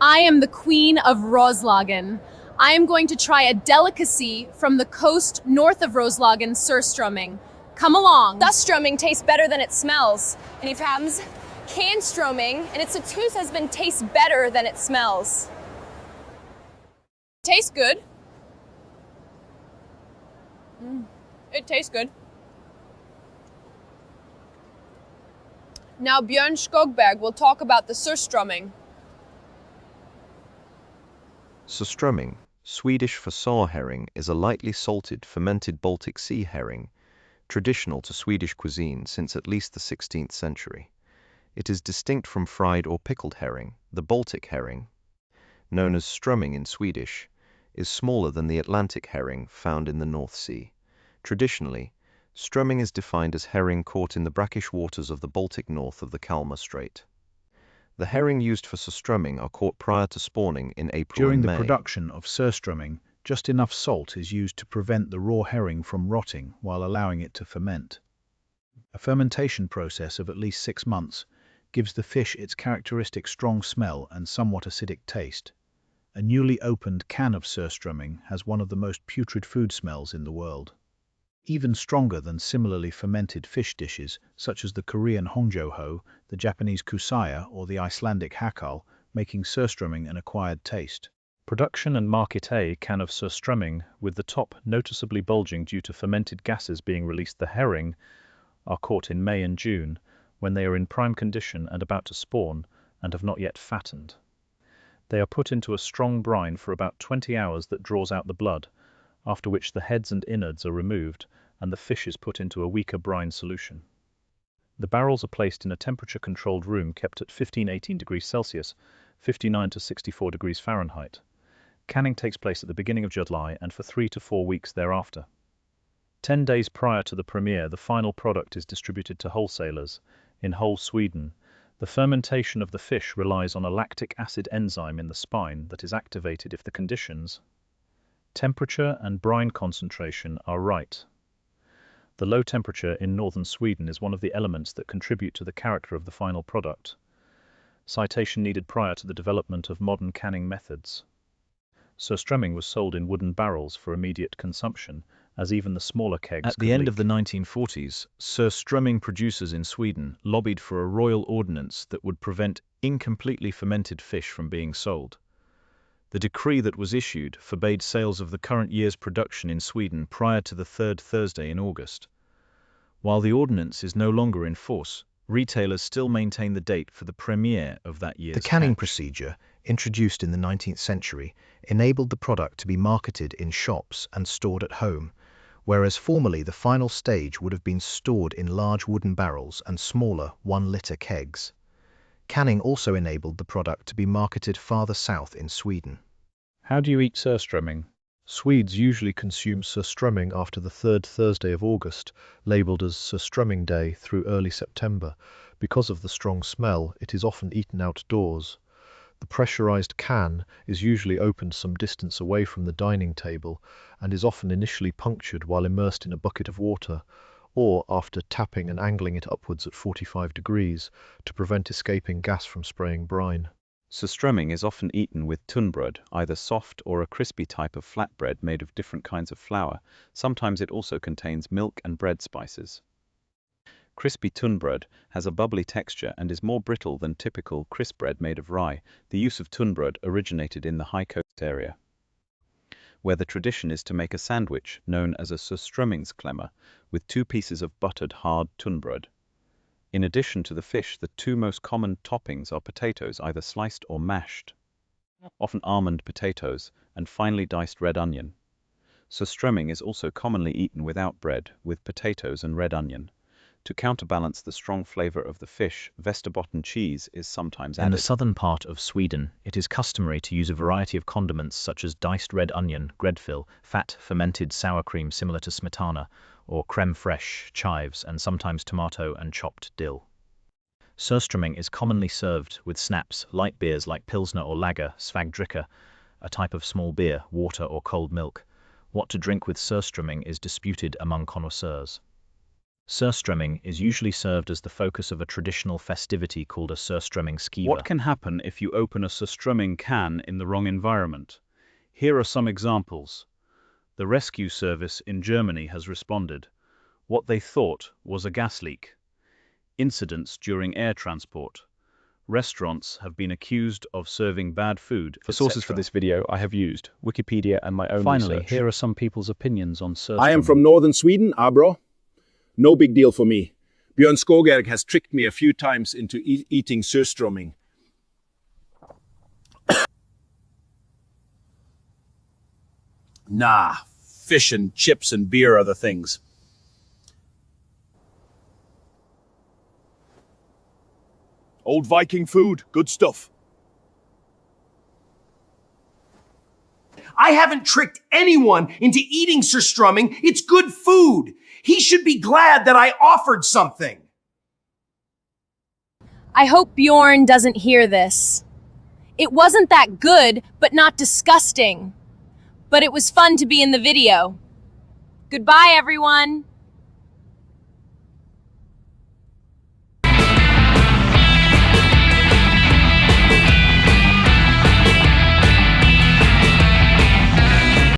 I am the Queen of Roslagen. I am going to try a delicacy from the coast north of Roslagen, surströmming. Come along. Surströmming tastes better than it smells. And if happens, canströmming, and its tooth has been tastes better than it smells. Tastes good. It tastes good. Now Björn Skogberg will talk about the surströmming. Surströmming, Swedish for saw herring, is a lightly salted, fermented Baltic Sea herring, traditional to Swedish cuisine since at least the 16th century. It is distinct from fried or pickled herring. The Baltic herring, known as strömming in Swedish, is smaller than the Atlantic herring found in the North Sea. Traditionally, strömming is defined as herring caught in the brackish waters of the Baltic north of the Kalmar Strait. The herring used for surströmming are caught prior to spawning in April During and the May. production of surströmming, just enough salt is used to prevent the raw herring from rotting while allowing it to ferment. A fermentation process of at least 6 months gives the fish its characteristic strong smell and somewhat acidic taste. A newly opened can of surströmming has one of the most putrid food smells in the world. Even stronger than similarly fermented fish dishes, such as the Korean hongjoho, the Japanese kusaya, or the Icelandic hakal, making surströmming an acquired taste. Production and market A can of surströmming, with the top noticeably bulging due to fermented gases being released. The herring are caught in May and June, when they are in prime condition and about to spawn, and have not yet fattened. They are put into a strong brine for about 20 hours that draws out the blood, after which the heads and innards are removed, and the fish is put into a weaker brine solution. The barrels are placed in a temperature-controlled room kept at 15-18 degrees Celsius, 59 to 64 degrees Fahrenheit. Canning takes place at the beginning of July and for 3 to 4 weeks thereafter. 10 days prior to the premiere, the final product is distributed to wholesalers in whole Sweden. The fermentation of the fish relies on a lactic acid enzyme in the spine that is activated if the conditions, temperature and brine concentration, are right. The low temperature in northern Sweden is one of the elements that contribute to the character of the final product. Citation needed prior to the development of modern canning methods. Surströmming was sold in wooden barrels for immediate consumption, as even the smaller kegs At the end of the 1940s, surströmming producers in Sweden lobbied for a royal ordinance that would prevent incompletely fermented fish from being sold. The decree that was issued forbade sales of the current year's production in Sweden prior to the third Thursday in August. While the ordinance is no longer in force, retailers still maintain the date for the premiere of that year's The canning catch. procedure, introduced in the 19th century, enabled the product to be marketed in shops and stored at home, whereas formerly the final stage would have been stored in large wooden barrels and smaller 1-liter kegs. Canning also enabled the product to be marketed farther south in Sweden. How do you eat surströmming? Swedes usually consume surströmming after the third Thursday of August, labelled as Surströmming Day, through early September. Because of the strong smell, it is often eaten outdoors. The pressurized can is usually opened some distance away from the dining table and is often initially punctured while immersed in a bucket of water, or after tapping and angling it upwards at 45 degrees to prevent escaping gas from spraying brine. Surströmming is often eaten with tunnbröd, either soft or a crispy type of flatbread made of different kinds of flour. Sometimes it also contains milk and bread spices. Crispy tunnbröd has a bubbly texture and is more brittle than typical crisp bread made of rye. The use of tunnbröd originated in the high coast area, where the tradition is to make a sandwich known as a surströmmingsklämma with 2 pieces of buttered hard tunnbröd. In addition to the fish, the 2 most common toppings are potatoes, either sliced or mashed, often almond potatoes, and finely diced red onion. Surströmming is also commonly eaten without bread, with potatoes and red onion. To counterbalance the strong flavor of the fish, Västerbotten cheese is sometimes added. In the southern part of Sweden, it is customary to use a variety of condiments such as diced red onion, gräddfil, fat fermented sour cream similar to smetana, or creme fraiche, chives, and sometimes tomato and chopped dill. Surströmming is commonly served with snaps, light beers like pilsner or lager, svagdricka, a type of small beer, water or cold milk. What to drink with surströmming is disputed among connoisseurs. Surströming is usually served as the focus of a traditional festivity called a Surströming skiva. What can happen if you open a surströmming can in the wrong environment? Here are some examples. The rescue service in Germany has responded. What they thought was a gas leak. Incidents during air transport. Restaurants have been accused of serving bad food. For sources for this video, I have used Wikipedia and my own Finally, research. here are some people's opinions on surströmming. I am from northern Sweden, Abro. No big deal for me. Björn Skogberg has tricked me a few times into eating surströmming. Nah, fish and chips and beer are the things. Old Viking food, good stuff. I haven't tricked anyone into eating surströmming. It's good food. He should be glad that I offered something. I hope Bjorn doesn't hear this. It wasn't that good, but not disgusting. But it was fun to be in the video. Goodbye, everyone.